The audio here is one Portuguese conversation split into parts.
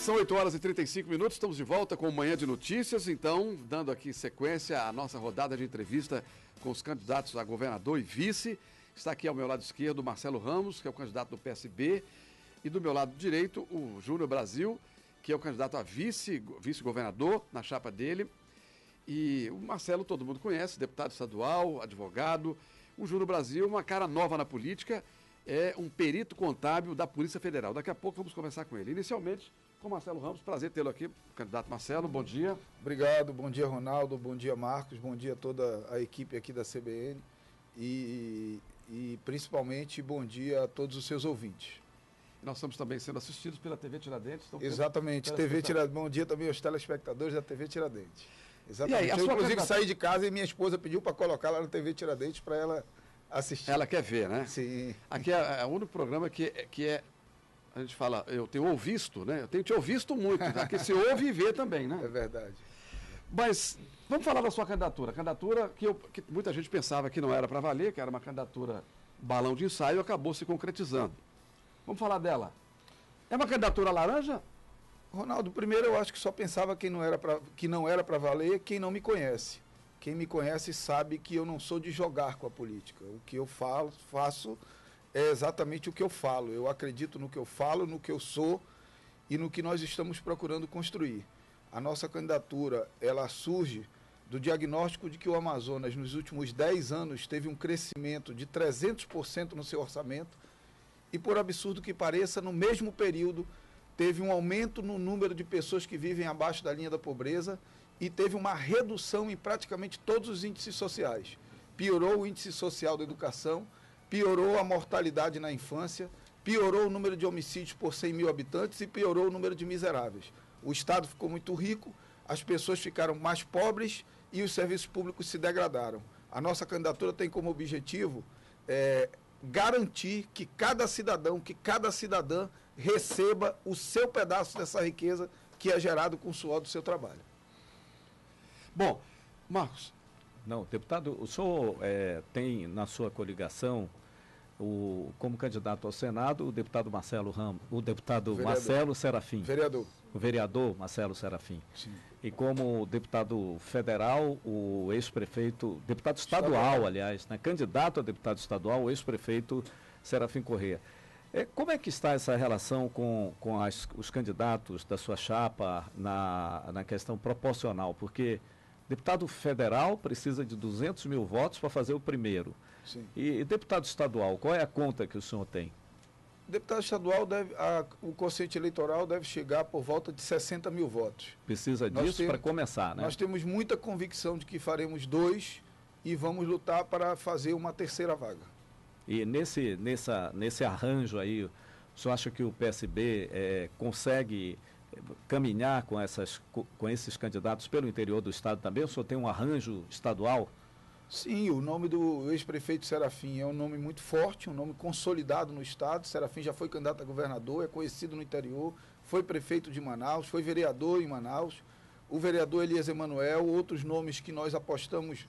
São 8 horas e 35 minutos, estamos de volta com o Manhã de Notícias, então, dando aqui sequência à nossa rodada de entrevista com os candidatos a governador e vice. Está aqui ao meu lado esquerdo Marcelo Ramos, que é o candidato do PSB, e do meu lado direito o Júnior Brasil, que é o candidato a vice-governador na chapa dele. E o Marcelo todo mundo conhece, deputado estadual, advogado. O Júnior Brasil, uma cara nova na política, é um perito contábil da Polícia Federal. Daqui a pouco vamos conversar com ele. Inicialmente, com Marcelo Ramos, prazer tê-lo aqui. Candidato Marcelo, bom dia. Obrigado, bom dia Ronaldo, bom dia Marcos, bom dia a toda a equipe aqui da CBN e principalmente bom dia a todos os seus ouvintes. Nós estamos também sendo assistidos pela TV Tiradentes. Exatamente, TV Tiradentes. Bom dia também aos telespectadores da TV Tiradentes. Exatamente. E aí, eu inclusive saí de casa e minha esposa pediu para colocar lá na TV Tiradentes para ela assistir. Ela quer ver, né? Sim. Aqui é o único programa que é, a gente fala, eu tenho ouvido, né? Eu tenho te ouvido muito, aqui se ouve e vê também, né? É verdade. Mas vamos falar da sua candidatura. Candidatura que muita gente pensava que não era para valer, que era uma candidatura balão de ensaio, acabou se concretizando. Vamos falar dela. É uma candidatura laranja? Ronaldo, primeiro eu acho que só pensava que não era para valer quem não me conhece. Quem me conhece sabe que eu não sou de jogar com a política. O que eu faço é exatamente o que eu falo. Eu acredito no que eu falo, no que eu sou e no que nós estamos procurando construir. A nossa candidatura, ela surge do diagnóstico de que o Amazonas, nos últimos 10 anos, teve um crescimento de 300% no seu orçamento e, por absurdo que pareça, no mesmo período, teve um aumento no número de pessoas que vivem abaixo da linha da pobreza e teve uma redução em praticamente todos os índices sociais. Piorou o índice social da educação, piorou a mortalidade na infância, piorou o número de homicídios por 100 mil habitantes e piorou o número de miseráveis. O Estado ficou muito rico, as pessoas ficaram mais pobres e os serviços públicos se degradaram. A nossa candidatura tem como objetivo garantir que cada cidadão, que cada cidadã receba o seu pedaço dessa riqueza que é gerado com o suor do seu trabalho. Bom, Marcos. Não, deputado, o senhor tem na sua coligação, como candidato ao Senado, o deputado Marcelo Ramos, o deputado vereador. Marcelo Serafim. Vereador. O vereador Marcelo Serafim. Sim. E como deputado federal, o ex-prefeito, deputado estadual, aliás, né, candidato a deputado estadual, o ex-prefeito Serafim Corrêa. Como é que está essa relação com os candidatos da sua chapa na questão proporcional? Porque deputado federal precisa de 200 mil votos para fazer o primeiro. Sim. E deputado estadual, qual é a conta que o senhor tem? Deputado estadual, o quociente eleitoral deve chegar por volta de 60 mil votos. Precisa disso para começar, né? Nós temos muita convicção de que faremos 2 e vamos lutar para fazer uma terceira vaga. E nesse arranjo aí, o senhor acha que o PSB consegue caminhar com esses candidatos pelo interior do estado também? O senhor tem um arranjo estadual? Sim, o nome do ex-prefeito Serafim é um nome muito forte, um nome consolidado no estado. Serafim já foi candidato a governador, é conhecido no interior, foi prefeito de Manaus, foi vereador em Manaus. O vereador Elias Emanuel, outros nomes que nós apostamos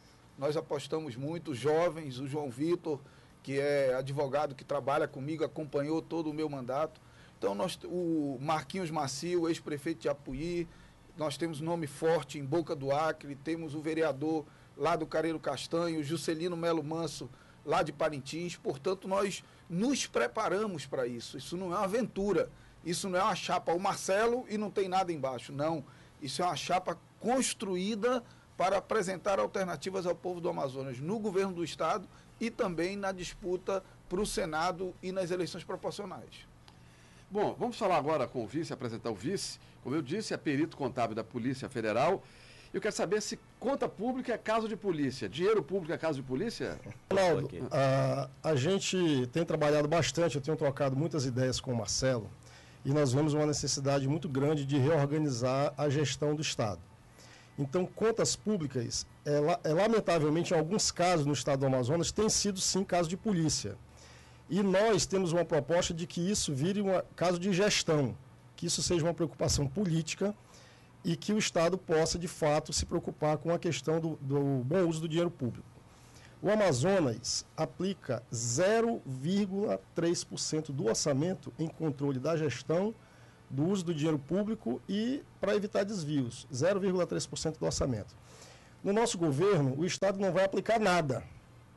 muito, jovens, o João Vitor, que é advogado que trabalha comigo, acompanhou todo o meu mandato. Então, o Marquinhos Macio, ex-prefeito de Apuí, nós temos nome forte em Boca do Acre, temos o vereador lá do Careiro Castanho, o Juscelino Melo Manso, lá de Parintins. Portanto, nós nos preparamos para isso. Isso não é uma aventura, isso não é uma chapa, o Marcelo e não tem nada embaixo, não. Isso é uma chapa construída para apresentar alternativas ao povo do Amazonas no governo do estado e também na disputa para o Senado e nas eleições proporcionais. Bom, vamos falar agora com o vice, apresentar o vice. Como eu disse, é perito contábil da Polícia Federal. Eu quero saber se conta pública é caso de polícia, dinheiro público é caso de polícia? Ronaldo, a gente tem trabalhado bastante, eu tenho trocado muitas ideias com o Marcelo, e nós vemos uma necessidade muito grande de reorganizar a gestão do Estado. Então, contas públicas, lamentavelmente, em alguns casos no estado do Amazonas, tem sido sim caso de polícia. E nós temos uma proposta de que isso vire um caso de gestão, que isso seja uma preocupação política e que o Estado possa, de fato, se preocupar com a questão do bom uso do dinheiro público. O Amazonas aplica 0,3% do orçamento em controle da gestão do uso do dinheiro público e para evitar desvios, 0,3% do orçamento. No nosso governo, o Estado não vai aplicar nada.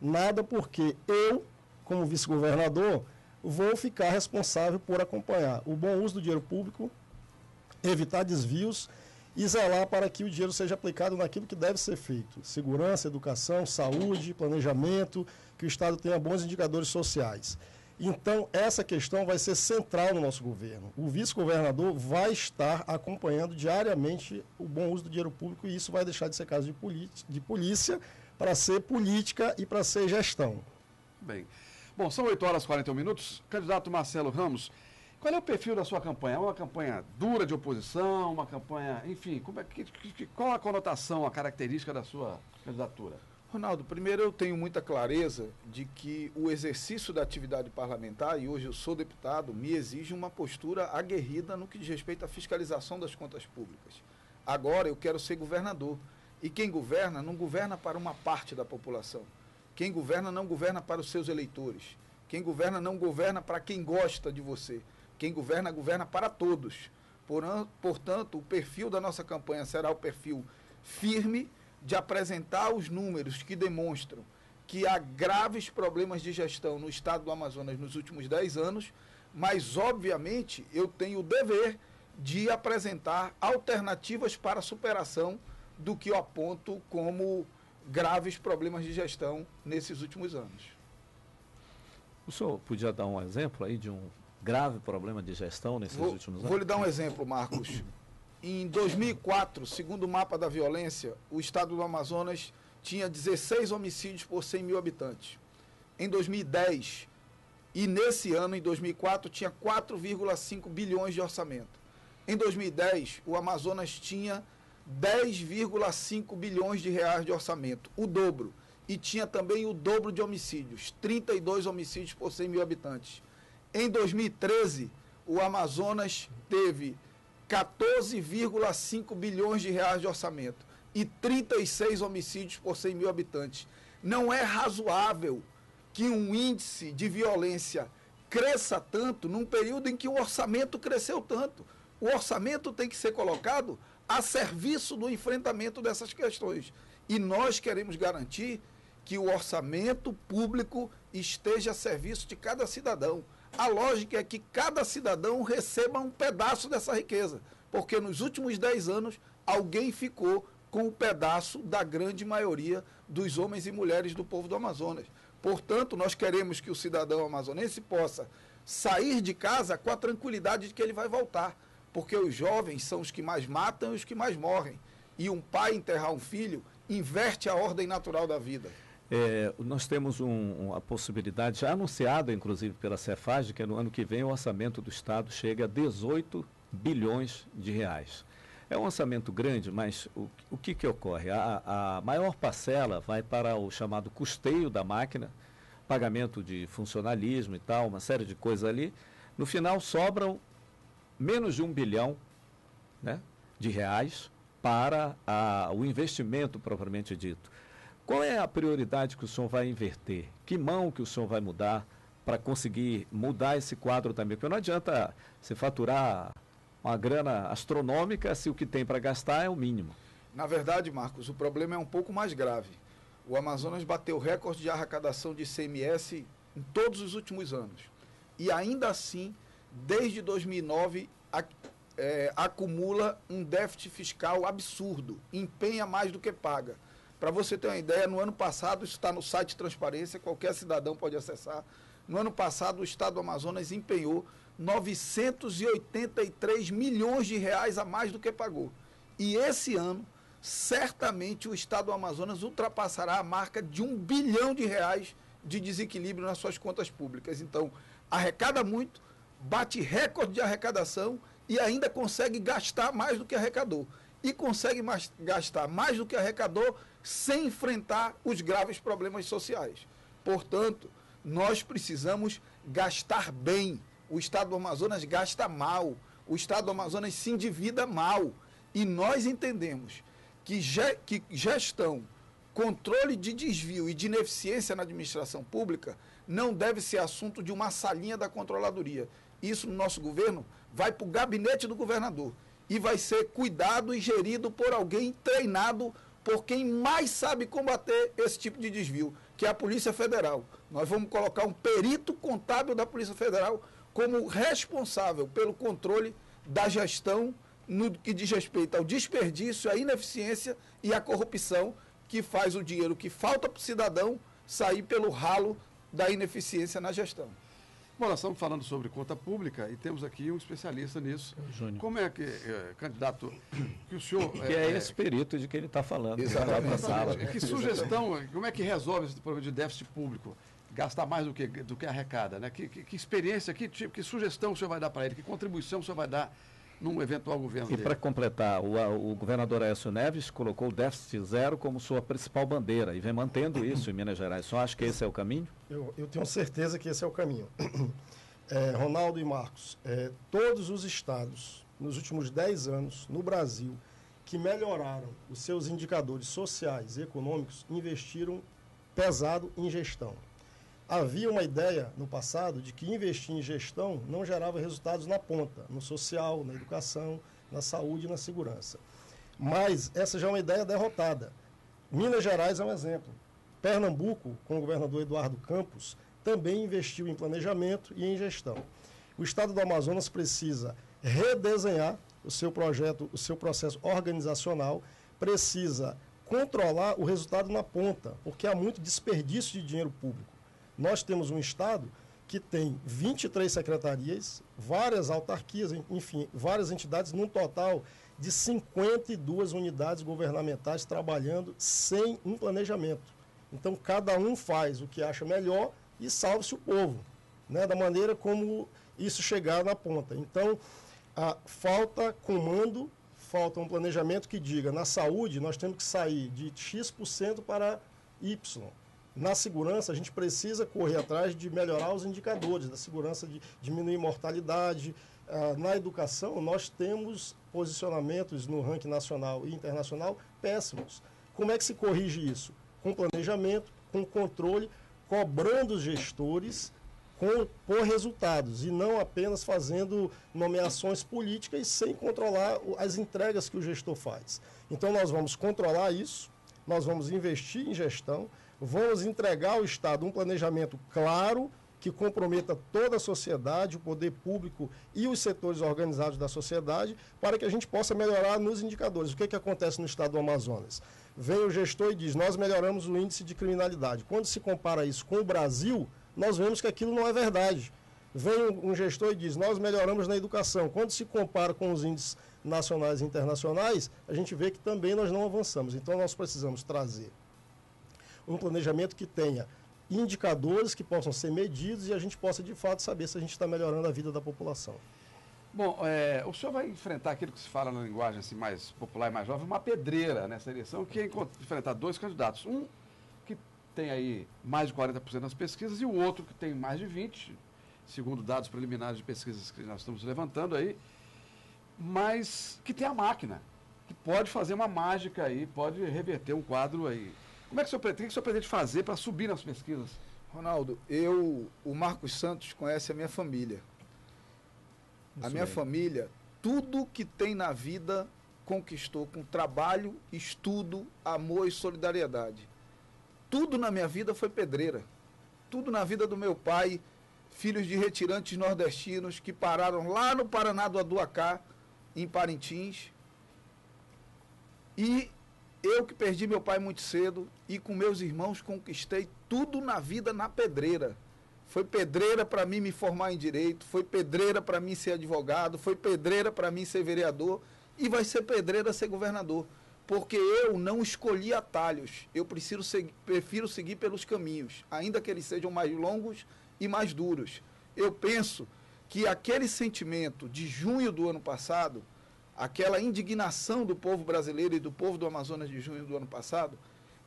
Nada porque eu, como vice-governador, vou ficar responsável por acompanhar o bom uso do dinheiro público, evitar desvios e zelar para que o dinheiro seja aplicado naquilo que deve ser feito. Segurança, educação, saúde, planejamento, que o Estado tenha bons indicadores sociais. Então, essa questão vai ser central no nosso governo. O vice-governador vai estar acompanhando diariamente o bom uso do dinheiro público e isso vai deixar de ser caso de polícia para ser política e para ser gestão. Bem, bom, são 8 horas e 41 minutos. Candidato Marcelo Ramos, qual é o perfil da sua campanha? É uma campanha dura de oposição, uma campanha, enfim, qual a conotação, a característica da sua candidatura? Ronaldo, primeiro eu tenho muita clareza de que o exercício da atividade parlamentar, e hoje eu sou deputado, me exige uma postura aguerrida no que diz respeito à fiscalização das contas públicas. Agora eu quero ser governador. E quem governa, não governa para uma parte da população. Quem governa, não governa para os seus eleitores. Quem governa, não governa para quem gosta de você. Quem governa, governa para todos. Portanto, o perfil da nossa campanha será o perfil firme de apresentar os números que demonstram que há graves problemas de gestão no estado do Amazonas nos últimos 10 anos, mas, obviamente, eu tenho o dever de apresentar alternativas para a superação do que eu aponto como graves problemas de gestão nesses últimos anos. O senhor podia dar um exemplo aí de um grave problema de gestão nesses últimos anos? Vou lhe dar um exemplo, Marcos. Em 2004, segundo o mapa da violência, o estado do Amazonas tinha 16 homicídios por 100 mil habitantes. Em 2010, e nesse ano, em 2004, tinha 4,5 bilhões de orçamento. Em 2010, o Amazonas tinha 10,5 bilhões de reais de orçamento, o dobro. E tinha também o dobro de homicídios, 32 homicídios por 100 mil habitantes. Em 2013, o Amazonas teve 14,5 bilhões de reais de orçamento e 36 homicídios por 100 mil habitantes. Não é razoável que um índice de violência cresça tanto num período em que o orçamento cresceu tanto. O orçamento tem que ser colocado a serviço do enfrentamento dessas questões. E nós queremos garantir que o orçamento público esteja a serviço de cada cidadão. A lógica é que cada cidadão receba um pedaço dessa riqueza, porque nos últimos 10 anos alguém ficou com um pedaço da grande maioria dos homens e mulheres do povo do Amazonas. Portanto, nós queremos que o cidadão amazonense possa sair de casa com a tranquilidade de que ele vai voltar, porque os jovens são os que mais matam e os que mais morrem. E um pai enterrar um filho inverte a ordem natural da vida. Nós temos a possibilidade, já anunciada inclusive pela Cefaz, que no ano que vem o orçamento do Estado chega a 18 bilhões de reais. É um orçamento grande, mas o que ocorre? A maior parcela vai para o chamado custeio da máquina, pagamento de funcionalismo e tal, uma série de coisas ali. No final sobram menos de 1 bilhão, né, de reais para o investimento propriamente dito. Qual é a prioridade que o senhor vai inverter? Que mão que o senhor vai mudar para conseguir mudar esse quadro também? Porque não adianta você faturar uma grana astronômica se o que tem para gastar é o mínimo. Na verdade, Marcos, o problema é um pouco mais grave. O Amazonas bateu recorde de arrecadação de ICMS em todos os últimos anos. E ainda assim, desde 2009, acumula um déficit fiscal absurdo, empenha mais do que paga. Para você ter uma ideia, no ano passado, isso está no site Transparência, qualquer cidadão pode acessar. No ano passado, o Estado do Amazonas empenhou 983 milhões de reais a mais do que pagou. E esse ano, certamente, o Estado do Amazonas ultrapassará a marca de 1 bilhão de reais de desequilíbrio nas suas contas públicas. Então, arrecada muito, bate recorde de arrecadação e ainda consegue gastar mais do que arrecadou. E consegue gastar mais do que arrecadou sem enfrentar os graves problemas sociais. Portanto, nós precisamos gastar bem. O Estado do Amazonas gasta mal. O Estado do Amazonas se endivida mal. E nós entendemos que gestão, controle de desvio e de ineficiência na administração pública não deve ser assunto de uma salinha da controladoria. Isso no nosso governo vai para o gabinete do governador e vai ser cuidado e gerido por alguém treinado por quem mais sabe combater esse tipo de desvio, que é a Polícia Federal. Nós vamos colocar um perito contábil da Polícia Federal como responsável pelo controle da gestão no que diz respeito ao desperdício, à ineficiência e à corrupção, que faz o dinheiro que falta para o cidadão sair pelo ralo da ineficiência na gestão. Bom, nós estamos falando sobre conta pública e temos aqui um especialista nisso. Júnior. Como é que, candidato, que o senhor... Que é esse perito de que ele está falando. Exatamente. Pra sala. Que sugestão, como é que resolve esse problema de déficit público? Gastar mais do que arrecada, né? Que experiência, que sugestão o senhor vai dar para ele? Que contribuição o senhor vai dar num eventual governo E dele? para completar, o governador Aécio Neves colocou o déficit zero como sua principal bandeira e vem mantendo isso em Minas Gerais. Só acha que esse é o caminho? Eu tenho certeza que esse é o caminho. Ronaldo e Marcos, todos os estados, nos últimos 10 anos, no Brasil, que melhoraram os seus indicadores sociais e econômicos, investiram pesado em gestão. Havia uma ideia no passado de que investir em gestão não gerava resultados na ponta, no social, na educação, na saúde e na segurança. Mas essa já é uma ideia derrotada. Minas Gerais é um exemplo. Pernambuco, com o governador Eduardo Campos, também investiu em planejamento e em gestão. O estado do Amazonas precisa redesenhar o seu projeto, o seu processo organizacional, precisa controlar o resultado na ponta, porque há muito desperdício de dinheiro público. Nós temos um estado que tem 23 secretarias, várias autarquias, enfim, várias entidades, num total de 52 unidades governamentais trabalhando sem um planejamento. Então, cada um faz o que acha melhor e salve-se o povo, né, da maneira como isso chegar na ponta. Então, falta comando, falta um planejamento que diga, na saúde, nós temos que sair de X% para Y. Na segurança, a gente precisa correr atrás de melhorar os indicadores da segurança, de diminuir mortalidade. Na educação, nós temos posicionamentos no ranking nacional e internacional péssimos. Como é que se corrige isso? Com planejamento, com controle, cobrando os gestores por resultados e não apenas fazendo nomeações políticas sem controlar as entregas que o gestor faz. Então, nós vamos controlar isso, nós vamos investir em gestão, vamos entregar ao Estado um planejamento claro que comprometa toda a sociedade, o poder público e os setores organizados da sociedade, para que a gente possa melhorar nos indicadores. O que acontece no estado do Amazonas? Vem o gestor e diz, nós melhoramos o índice de criminalidade. Quando se compara isso com o Brasil, nós vemos que aquilo não é verdade. Vem um gestor e diz, nós melhoramos na educação. Quando se compara com os índices nacionais e internacionais, a gente vê que também nós não avançamos. Então, nós precisamos trazer um planejamento que tenha indicadores que possam ser medidos e a gente possa, de fato, saber se a gente está melhorando a vida da população. Bom, o senhor vai enfrentar aquilo que se fala na linguagem assim, mais popular e mais jovem, uma pedreira nessa eleição, que é enfrentar dois candidatos. Um que tem aí mais de 40% nas pesquisas e o outro que tem mais de 20%, segundo dados preliminares de pesquisas que nós estamos levantando aí, mas que tem a máquina, que pode fazer uma mágica aí, pode reverter um quadro aí. Como é que o senhor pretende fazer para subir nas pesquisas? Ronaldo, o Marcos Santos conhece a minha família. A minha família, tudo que tem na vida conquistou com trabalho, estudo, amor e solidariedade. Tudo na minha vida foi pedreira. Tudo na vida do meu pai, filhos de retirantes nordestinos que pararam lá no Paraná do Aduacá, em Parintins. E eu que perdi meu pai muito cedo e com meus irmãos conquistei tudo na vida na pedreira. Foi pedreira para mim me formar em direito, foi pedreira para mim ser advogado, foi pedreira para mim ser vereador e vai ser pedreira ser governador. Porque eu não escolhi atalhos, eu prefiro seguir pelos caminhos, ainda que eles sejam mais longos e mais duros. Eu penso que aquele sentimento de junho do ano passado, aquela indignação do povo brasileiro e do povo do Amazonas de junho do ano passado,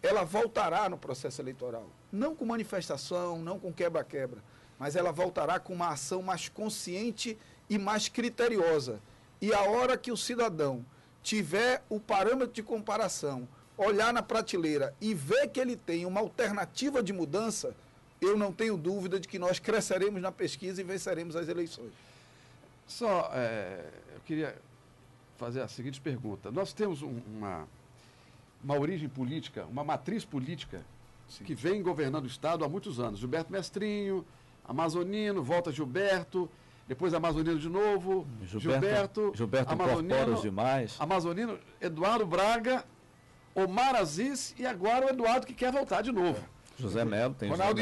ela voltará no processo eleitoral. Não com manifestação, não com quebra-quebra, mas ela voltará com uma ação mais consciente e mais criteriosa. E a hora que o cidadão tiver o parâmetro de comparação, olhar na prateleira e ver que ele tem uma alternativa de mudança, eu não tenho dúvida de que nós cresceremos na pesquisa e venceremos as eleições. Só, eu queria fazer a seguinte pergunta. Nós temos uma origem política, uma matriz política que vem governando o Estado há muitos anos. Gilberto Mestrinho, Amazonino, volta Gilberto, depois Amazonino de novo, Gilberto incorpora os demais. Amazonino, Eduardo Braga, Omar Aziz e agora o Eduardo que quer voltar de novo. José Melo, tem Ronaldo,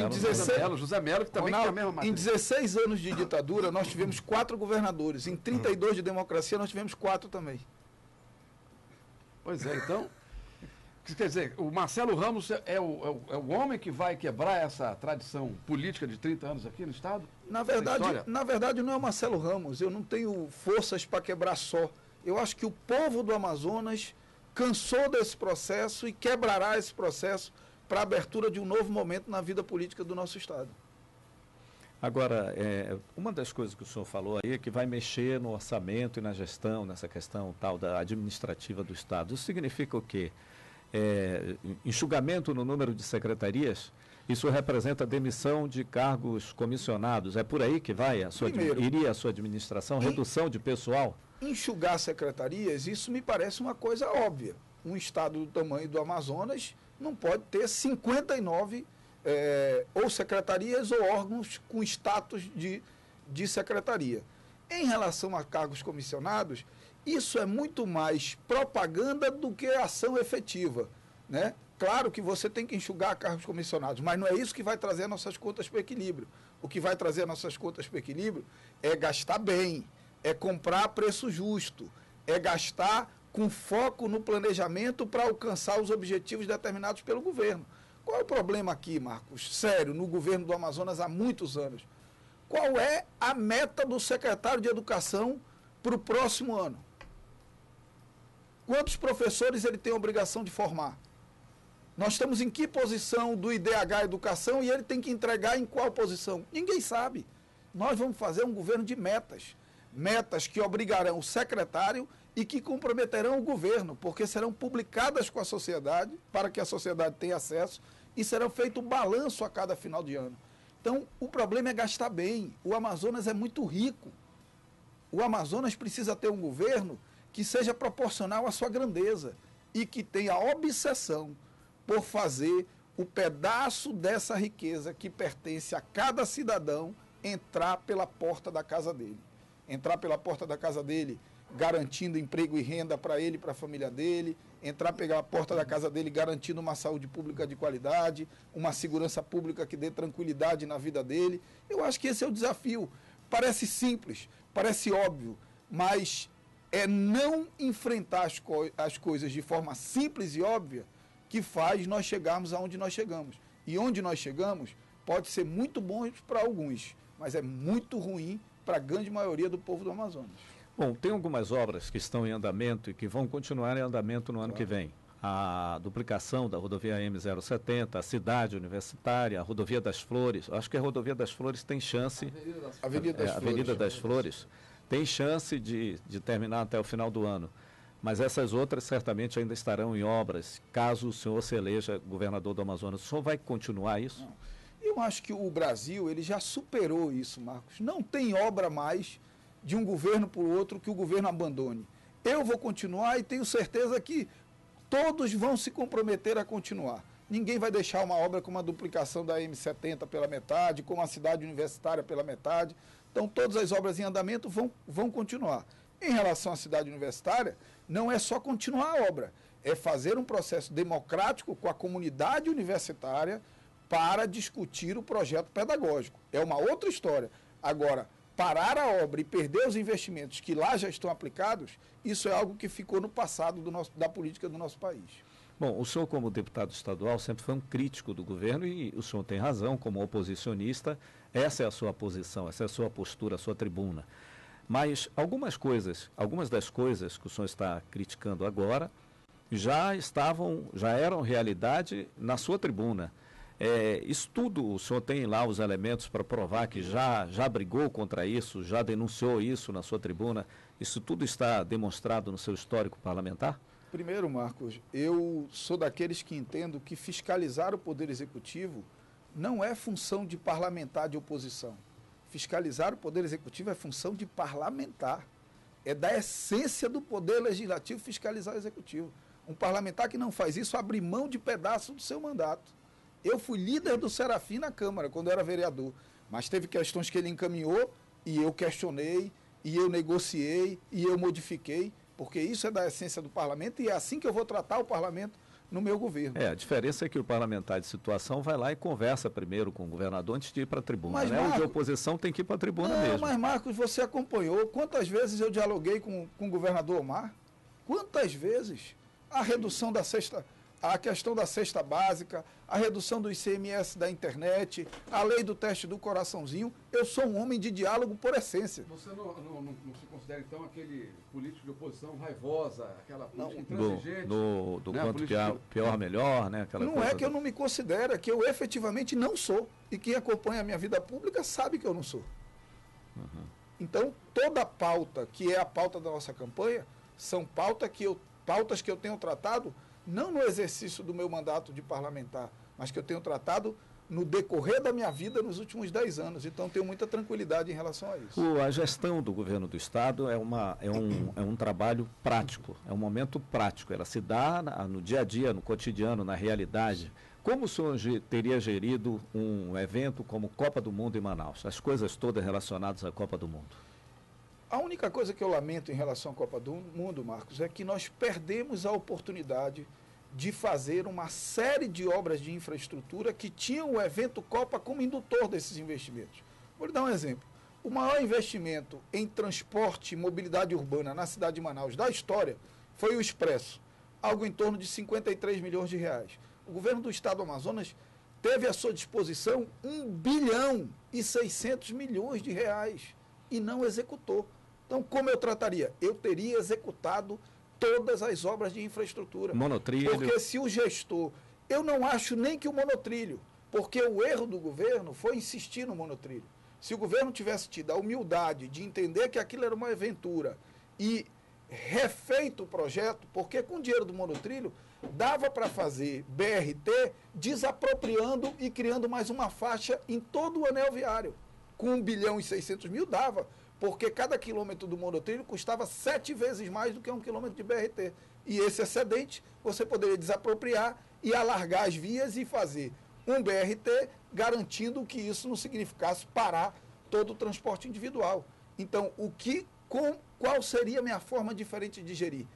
José Melo, que também tem a mesma matriz. Em 16 anos de ditadura, nós tivemos 4 governadores. Em 32 de democracia, nós tivemos 4 também. Pois é, então... Quer dizer, o Marcelo Ramos é o homem que vai quebrar essa tradição política de 30 anos aqui no Estado? Na verdade, não é o Marcelo Ramos. Eu não tenho forças para quebrar só. Eu acho que o povo do Amazonas cansou desse processo e quebrará esse processo para a abertura de um novo momento na vida política do nosso Estado. Agora, uma das coisas que o senhor falou aí é que vai mexer no orçamento e na gestão, nessa questão tal da administrativa do Estado. Isso significa o quê? Enxugamento no número de secretarias? Isso representa demissão de cargos comissionados? É por aí que vai iria a sua administração? Redução de pessoal? Enxugar secretarias, isso me parece uma coisa óbvia. Um Estado do tamanho do Amazonas não pode ter 59 ou secretarias ou órgãos com status de secretaria. Em relação a cargos comissionados, isso é muito mais propaganda do que ação efetiva, né? Claro que você tem que enxugar cargos comissionados, mas não é isso que vai trazer nossas contas para o equilíbrio. O que vai trazer nossas contas para o equilíbrio é gastar bem, é comprar a preço justo, é gastar com foco no planejamento para alcançar os objetivos determinados pelo governo. Qual é o problema aqui, Marcos? Sério, no governo do Amazonas há muitos anos. Qual é a meta do secretário de Educação para o próximo ano? Quantos professores ele tem a obrigação de formar? Nós estamos em que posição do IDH Educação e ele tem que entregar em qual posição? Ninguém sabe. Nós vamos fazer um governo de metas. Metas que obrigarão o secretário e que comprometerão o governo, porque serão publicadas com a sociedade, para que a sociedade tenha acesso, e serão feito um balanço a cada final de ano. Então, o problema é gastar bem. O Amazonas é muito rico. O Amazonas precisa ter um governo que seja proporcional à sua grandeza e que tenha obsessão por fazer o pedaço dessa riqueza que pertence a cada cidadão entrar pela porta da casa dele. Entrar pela porta da casa dele garantindo emprego e renda para ele e para a família dele, entrar pela porta da casa dele garantindo uma saúde pública de qualidade, uma segurança pública que dê tranquilidade na vida dele. Eu acho que esse é o desafio. Parece simples, parece óbvio, mas é não enfrentar as coisas de forma simples e óbvia que faz nós chegarmos aonde nós chegamos. E onde nós chegamos pode ser muito bom para alguns, mas é muito ruim para a grande maioria do povo do Amazonas. Bom, tem algumas obras que estão em andamento e que vão continuar em andamento no ano que vem. A duplicação da rodovia M070, a cidade universitária, a rodovia das Flores. Acho que a rodovia das Flores tem chance... Avenida das Flores. Tem chance de terminar até o final do ano. Mas essas outras certamente ainda estarão em obras, caso o senhor se eleja governador do Amazonas. O senhor vai continuar isso? Não. Eu acho que o Brasil ele já superou isso, Marcos. Não tem obra mais de um governo para o outro que o governo abandone. Eu vou continuar e tenho certeza que todos vão se comprometer a continuar. Ninguém vai deixar uma obra como a duplicação da M70 pela metade, como a cidade universitária pela metade. Então, todas as obras em andamento vão continuar. Em relação à cidade universitária, não é só continuar a obra, é fazer um processo democrático com a comunidade universitária para discutir o projeto pedagógico. É uma outra história. Agora, parar a obra e perder os investimentos que lá já estão aplicados, isso é algo que ficou no passado da política do nosso país. Bom, o senhor como deputado estadual sempre foi um crítico do governo e o senhor tem razão, como oposicionista, essa é a sua posição, essa é a sua postura, a sua tribuna. Mas algumas das coisas que o senhor está criticando agora, já eram realidade na sua tribuna. Isso tudo, o senhor tem lá os elementos para provar que já brigou contra isso, já denunciou isso na sua tribuna, isso tudo está demonstrado no seu histórico parlamentar? Primeiro, Marcos, eu sou daqueles que entendo que fiscalizar o Poder Executivo não é função de parlamentar de oposição, Fiscalizar o Poder Executivo é função de parlamentar. É da essência do Poder Legislativo fiscalizar o Executivo. Um parlamentar que não faz isso abre mão de pedaço do seu mandato. Eu fui líder do Serafim na Câmara, quando eu era vereador, mas teve questões que ele encaminhou e eu questionei, e eu negociei, e eu modifiquei, porque isso é da essência do parlamento e é assim que eu vou tratar o parlamento no meu governo. A diferença é que o parlamentar de situação vai lá e conversa primeiro com o governador antes de ir para a tribuna. Mas, né? Marcos, o de oposição tem que ir para a tribuna mesmo. Mas, Marcos, você acompanhou quantas vezes eu dialoguei com o governador Omar? Quantas vezes? A redução da cesta, a questão da cesta básica, a redução do ICMS da internet, a lei do teste do coraçãozinho. Eu sou um homem de diálogo por essência. Você não se considera, então, aquele político de oposição raivosa, aquela política Do intransigente? né? Quanto pior, melhor, né? Aquela Não coisa é que eu não me considero, é que eu efetivamente não sou. E quem acompanha a minha vida pública sabe que eu não sou. Então, toda a pauta que é a pauta da nossa campanha são pautas que eu tenho tratado não no exercício do meu mandato de parlamentar, mas que eu tenho tratado no decorrer da minha vida nos últimos 10 anos. Então, tenho muita tranquilidade em relação a isso. A gestão do governo do Estado é um trabalho prático, é um momento prático. Ela se dá no dia a dia, no cotidiano, na realidade. Como o senhor teria gerido um evento como Copa do Mundo em Manaus? As coisas todas relacionadas à Copa do Mundo. A única coisa que eu lamento em relação à Copa do Mundo, Marcos, é que nós perdemos a oportunidade de fazer uma série de obras de infraestrutura que tinham o evento Copa como indutor desses investimentos. Vou lhe dar um exemplo. O maior investimento em transporte e mobilidade urbana na cidade de Manaus da história foi o Expresso, algo em torno de 53 milhões de reais. O governo do estado do Amazonas teve à sua disposição 1 bilhão e 600 milhões de reais e não executou. Então, como eu trataria? Eu teria executado todas as obras de infraestrutura. Monotrilho. Porque se o gestor... Eu não acho nem que o monotrilho, porque o erro do governo foi insistir no monotrilho. Se o governo tivesse tido a humildade de entender que aquilo era uma aventura e refeito o projeto, porque com o dinheiro do monotrilho dava para fazer BRT desapropriando e criando mais uma faixa em todo o anel viário. Com 1 bilhão e 600 mil dava, porque cada quilômetro do monotrilho custava 7 vezes mais do que 1 quilômetro de BRT. E esse excedente você poderia desapropriar e alargar as vias e fazer um BRT, garantindo que isso não significasse parar todo o transporte individual. Então, qual seria a minha forma diferente de gerir?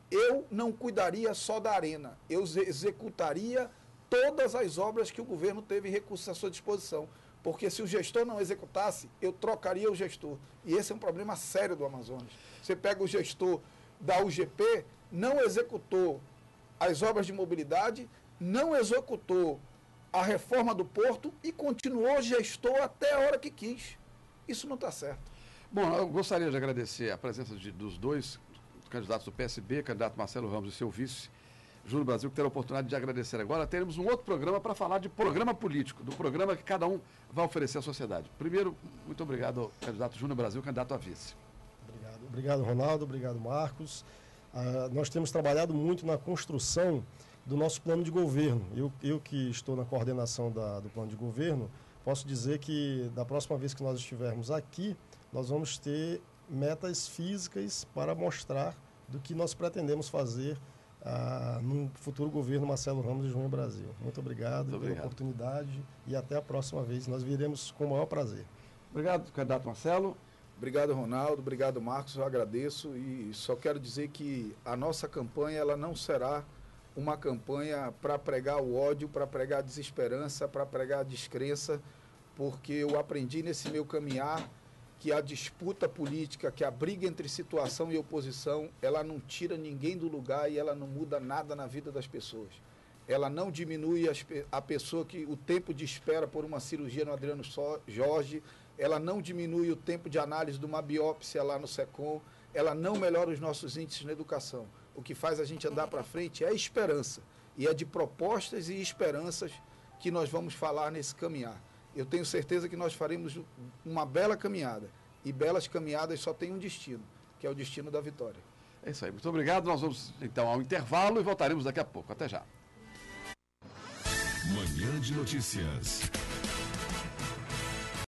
Eu não cuidaria só da arena, eu executaria todas as obras que o governo teve recursos à sua disposição. Porque se o gestor não executasse, eu trocaria o gestor. E esse é um problema sério do Amazonas. Você pega o gestor da UGP, não executou as obras de mobilidade, não executou a reforma do porto e continuou gestor até a hora que quis. Isso não está certo. Bom, eu gostaria de agradecer a presença dos dois candidatos do PSB, candidato Marcelo Ramos e seu vice, Júnior Brasil, que terá a oportunidade de agradecer agora. Teremos um outro programa para falar de programa político, do programa que cada um vai oferecer à sociedade. Primeiro, muito obrigado ao candidato Júnior Brasil, candidato a vice. Obrigado, Ronaldo. Obrigado, Marcos. Nós temos trabalhado muito na construção do nosso plano de governo. Eu que estou na coordenação do plano de governo, posso dizer que da próxima vez que nós estivermos aqui, nós vamos ter metas físicas para mostrar do que nós pretendemos fazer no futuro governo Marcelo Ramos e Júnior Brasil. Muito obrigado pela oportunidade e até a próxima vez. Nós viremos com o maior prazer. Obrigado, candidato Marcelo. Obrigado, Ronaldo. Obrigado, Marcos. Eu agradeço e só quero dizer que a nossa campanha ela não será uma campanha para pregar o ódio, para pregar a desesperança, para pregar a descrença, porque eu aprendi nesse meu caminhar que a disputa política, que a briga entre situação e oposição, ela não tira ninguém do lugar e ela não muda nada na vida das pessoas. Ela não diminui a pessoa que o tempo de espera por uma cirurgia no Adriano Jorge, ela não diminui o tempo de análise de uma biópsia lá no SECOM, ela não melhora os nossos índices na educação. O que faz a gente andar para frente é a esperança, e é de propostas e esperanças que nós vamos falar nesse caminhar. Eu tenho certeza que nós faremos uma bela caminhada. E belas caminhadas só têm um destino, que é o destino da vitória. É isso aí. Muito obrigado. Nós vamos, então, ao intervalo e voltaremos daqui a pouco. Até já. Manhã de Notícias.